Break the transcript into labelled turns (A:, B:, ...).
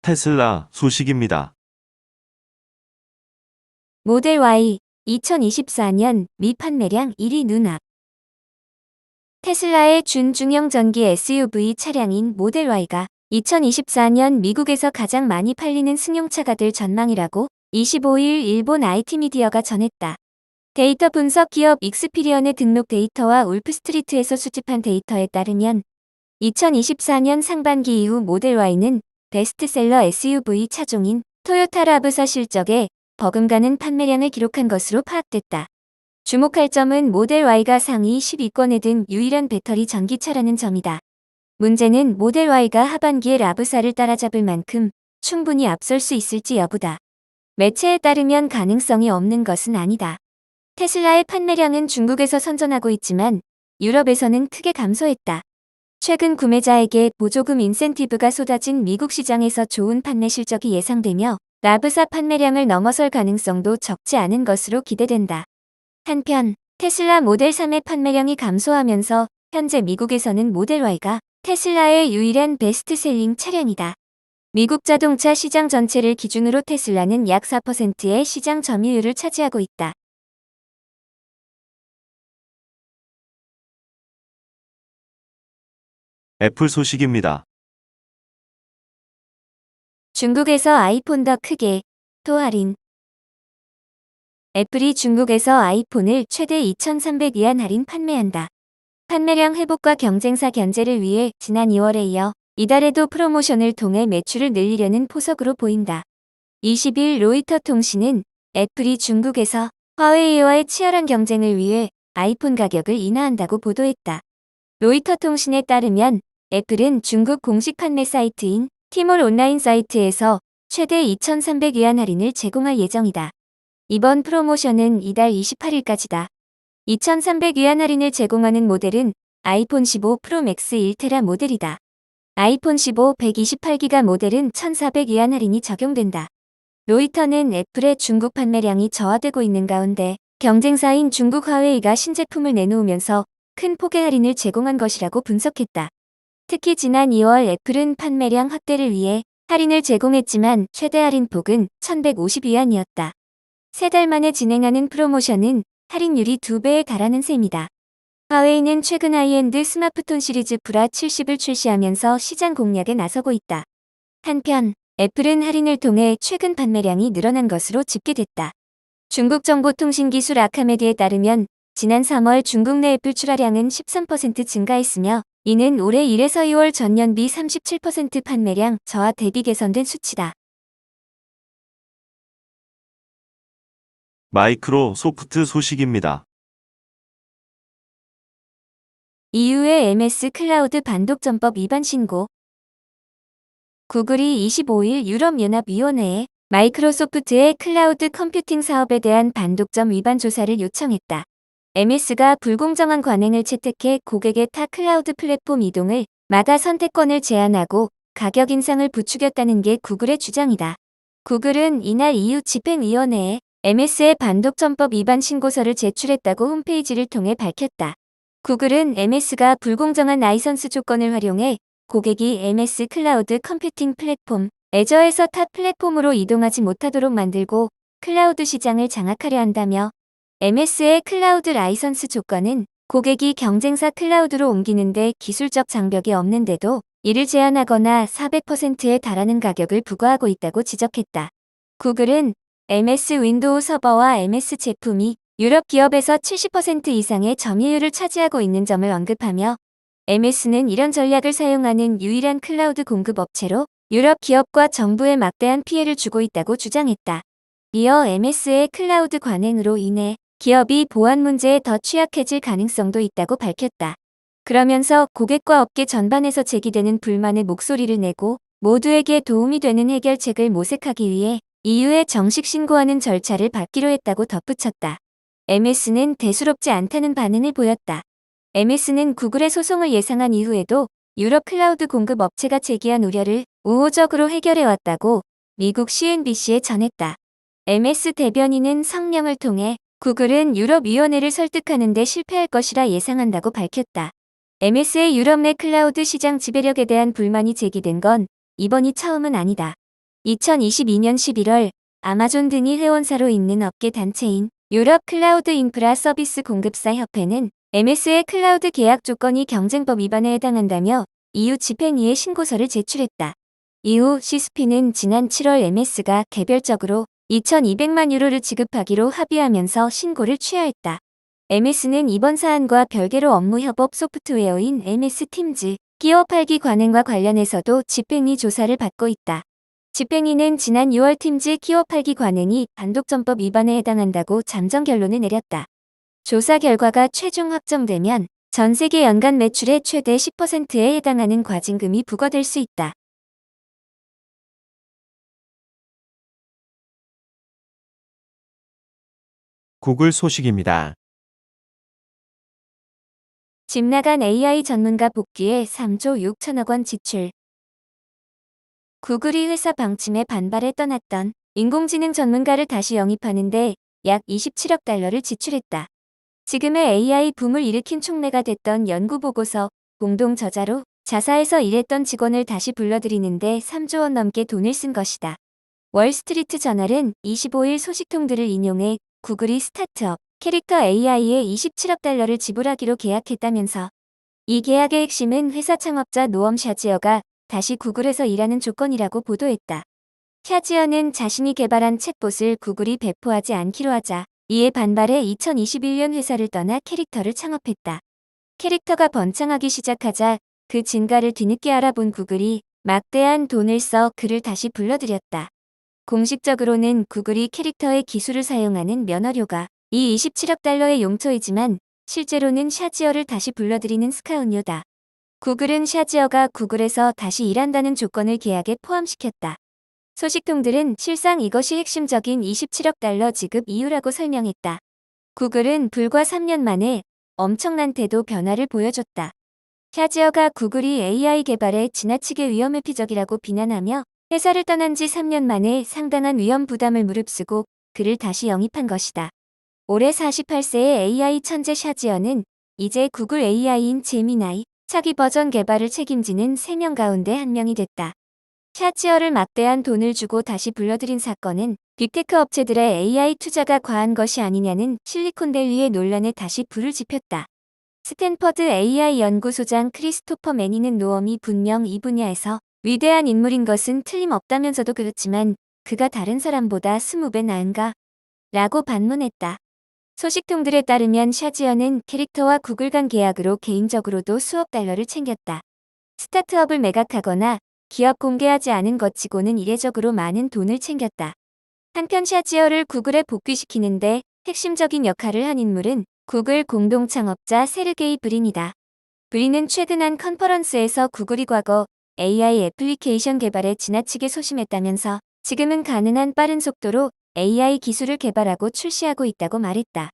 A: 테슬라 소식입니다.
B: 모델 Y 2024년 미 판매량 1위 눈앞. 테슬라의 준중형 전기 SUV 차량인 모델 Y가 2024년 미국에서 가장 많이 팔리는 승용차가 될 전망이라고 25일 일본 IT 미디어가 전했다. 데이터 분석 기업 익스피리언의 등록 데이터와 울프스트리트에서 수집한 데이터에 따르면 2024년 상반기 이후 모델 Y는 베스트셀러 SUV 차종인 토요타 라브사 실적에 버금가는 판매량을 기록한 것으로 파악됐다. 주목할 점은 모델 Y가 상위 10위권에 든 유일한 배터리 전기차라는 점이다. 문제는 모델 Y가 하반기에 라브사를 따라잡을 만큼 충분히 앞설 수 있을지 여부다. 매체에 따르면 가능성이 없는 것은 아니다. 테슬라의 판매량은 중국에서 선전하고 있지만 유럽에서는 크게 감소했다. 최근 구매자에게 보조금 인센티브가 쏟아진 미국 시장에서 좋은 판매 실적이 예상되며 라브사 판매량을 넘어설 가능성도 적지 않은 것으로 기대된다. 한편 테슬라 모델 3의 판매량이 감소하면서 현재 미국에서는 모델 Y가 테슬라의 유일한 베스트셀링 차량이다. 미국 자동차 시장 전체를 기준으로 테슬라는 약 4%의 시장 점유율을 차지하고 있다.
A: 애플 소식입니다.
B: 중국에서 아이폰 더 크게, 또 할인. 애플이 중국에서 아이폰을 최대 2,300위안 할인 판매한다. 판매량 회복과 경쟁사 견제를 위해 지난 2월에 이어 이달에도 프로모션을 통해 매출을 늘리려는 포석으로 보인다. 20일 로이터 통신은 애플이 중국에서 화웨이와의 치열한 경쟁을 위해 아이폰 가격을 인하한다고 보도했다. 로이터 통신에 따르면 애플은 중국 공식 판매 사이트인 티몰 온라인 사이트에서 최대 2,300위안 할인을 제공할 예정이다. 이번 프로모션은 이달 28일까지다. 2,300위안 할인을 제공하는 모델은 아이폰 15 프로 맥스 1테라 모델이다. 아이폰 15 128기가 모델은 1,400위안 할인이 적용된다. 로이터는 애플의 중국 판매량이 저하되고 있는 가운데 경쟁사인 중국 화웨이가 신제품을 내놓으면서 큰 폭의 할인을 제공한 것이라고 분석했다. 특히 지난 2월 애플은 판매량 확대를 위해 할인을 제공했지만 최대 할인폭은 1,150위안이었다. 3달 만에 진행하는 프로모션은 할인율이 2배에 달하는 셈이다. 화웨이는 최근 하이엔드 스마트폰 시리즈 브라 70을 출시하면서 시장 공략에 나서고 있다. 한편 애플은 할인을 통해 최근 판매량이 늘어난 것으로 집계됐다. 중국정보통신기술 아카메디에 따르면 지난 3월 중국 내 애플 출하량은 13% 증가했으며 이는 올해 1에서 2월 전년비 37% 판매량 저하 대비 개선된 수치다.
A: 마이크로소프트 소식입니다.
B: EU의 MS 클라우드 반독점법 위반 신고. 구글이 25일 유럽연합위원회에 마이크로소프트의 클라우드 컴퓨팅 사업에 대한 반독점 위반 조사를 요청했다. MS가 불공정한 관행을 채택해 고객의 타 클라우드 플랫폼 이동을 막아 선택권을 제한하고 가격 인상을 부추겼다는 게 구글의 주장이다. 구글은 이날 EU 집행위원회에 MS의 반독점법 위반 신고서를 제출했다고 홈페이지를 통해 밝혔다. 구글은 MS가 불공정한 라이선스 조건을 활용해 고객이 MS 클라우드 컴퓨팅 플랫폼 애저에서 타 플랫폼으로 이동하지 못하도록 만들고 클라우드 시장을 장악하려 한다며 MS의 클라우드 라이선스 조건은 고객이 경쟁사 클라우드로 옮기는데 기술적 장벽이 없는데도 이를 제한하거나 400%에 달하는 가격을 부과하고 있다고 지적했다. 구글은 MS 윈도우 서버와 MS 제품이 유럽 기업에서 70% 이상의 점유율을 차지하고 있는 점을 언급하며 MS는 이런 전략을 사용하는 유일한 클라우드 공급 업체로 유럽 기업과 정부에 막대한 피해를 주고 있다고 주장했다. 이어 MS의 클라우드 관행으로 인해 기업이 보안 문제에 더 취약해질 가능성도 있다고 밝혔다. 그러면서 고객과 업계 전반에서 제기되는 불만의 목소리를 내고 모두에게 도움이 되는 해결책을 모색하기 위해 EU에 정식 신고하는 절차를 밟기로 했다고 덧붙였다. MS는 대수롭지 않다는 반응을 보였다. MS는 구글의 소송을 예상한 이후에도 유럽 클라우드 공급 업체가 제기한 우려를 우호적으로 해결해왔다고 미국 CNBC에 전했다. MS 대변인은 성명을 통해 구글은 유럽위원회를 설득하는 데 실패할 것이라 예상한다고 밝혔다. MS의 유럽 내 클라우드 시장 지배력에 대한 불만이 제기된 건 이번이 처음은 아니다. 2022년 11월 아마존 등이 회원사로 있는 업계 단체인 유럽 클라우드 인프라 서비스 공급사 협회는 MS의 클라우드 계약 조건이 경쟁법 위반에 해당한다며 EU 집행위에 신고서를 제출했다. 이후 시스피는 지난 7월 MS가 개별적으로 2,200만 유로를 지급하기로 합의하면서 신고를 취하했다. MS는 이번 사안과 별개로 업무 협업 소프트웨어인 MS 팀즈, 끼워 팔기 관행과 관련해서도 집행위 조사를 받고 있다. 집행위는 지난 6월 팀즈 끼워 팔기 관행이 반독점법 위반에 해당한다고 잠정 결론을 내렸다. 조사 결과가 최종 확정되면 전 세계 연간 매출의 최대 10%에 해당하는 과징금이 부과될 수 있다.
C: 구글 소식입니다.
B: 집 나간 AI 전문가 복귀에 3조 6천억 원 지출. 구글이 회사 방침에 반발해 떠났던 인공지능 전문가를 다시 영입하는데 약 27억 달러를 지출했다. 지금의 AI 붐을 일으킨 촉매가 됐던 연구 보고서 공동 저자로 자사에서 일했던 직원을 다시 불러들이는데 3조 원 넘게 돈을 쓴 것이다. 월스트리트 저널은 25일 소식통들을 인용해 구글이 스타트업 캐릭터 AI에 27억 달러를 지불하기로 계약했다면서 이 계약의 핵심은 회사 창업자 노엄 샤지어가 다시 구글에서 일하는 조건이라고 보도했다. 샤지어는 자신이 개발한 챗봇을 구글이 배포하지 않기로 하자 이에 반발해 2021년 회사를 떠나 캐릭터를 창업했다. 캐릭터가 번창하기 시작하자 그 진가를 뒤늦게 알아본 구글이 막대한 돈을 써 그를 다시 불러들였다. 공식적으로는 구글이 캐릭터의 기술을 사용하는 면허료가 이 27억 달러의 용토이지만 실제로는 샤지어를 다시 불러들이는 스카운료다. 구글은 샤지어가 구글에서 다시 일한다는 조건을 계약에 포함시켰다. 소식통들은 실상 이것이 핵심적인 27억 달러 지급 이유라고 설명했다. 구글은 불과 3년 만에 엄청난 태도 변화를 보여줬다. 샤지어가 구글이 AI 개발에 지나치게 위험회피적이라고 비난하며 회사를 떠난 지 3년 만에 상당한 위험 부담을 무릅쓰고 그를 다시 영입한 것이다. 올해 48세의 AI 천재 샤지어는 이제 구글 AI인 제미나이 차기 버전 개발을 책임지는 3명 가운데 1명이 됐다. 샤지어를 막대한 돈을 주고 다시 불러들인 사건은 빅테크 업체들의 AI 투자가 과한 것이 아니냐는 실리콘밸리의 논란에 다시 불을 지폈다. 스탠퍼드 AI 연구소장 크리스토퍼 매니는 노엄이 분명 이 분야에서 위대한 인물인 것은 틀림없다면서도 그렇지만 그가 다른 사람보다 20배 나은가? 라고 반문했다. 소식통들에 따르면 샤지어는 캐릭터와 구글 간 계약으로 개인적으로도 수억 달러를 챙겼다. 스타트업을 매각하거나 기업 공개하지 않은 것치고는 이례적으로 많은 돈을 챙겼다. 한편 샤지어를 구글에 복귀시키는데 핵심적인 역할을 한 인물은 구글 공동 창업자 세르게이 브린이다. 브린은 최근 한 컨퍼런스에서 구글이 과거 AI 애플리케이션 개발에 지나치게 소심했다면서 지금은 가능한 빠른 속도로 AI 기술을 개발하고 출시하고 있다고 말했다.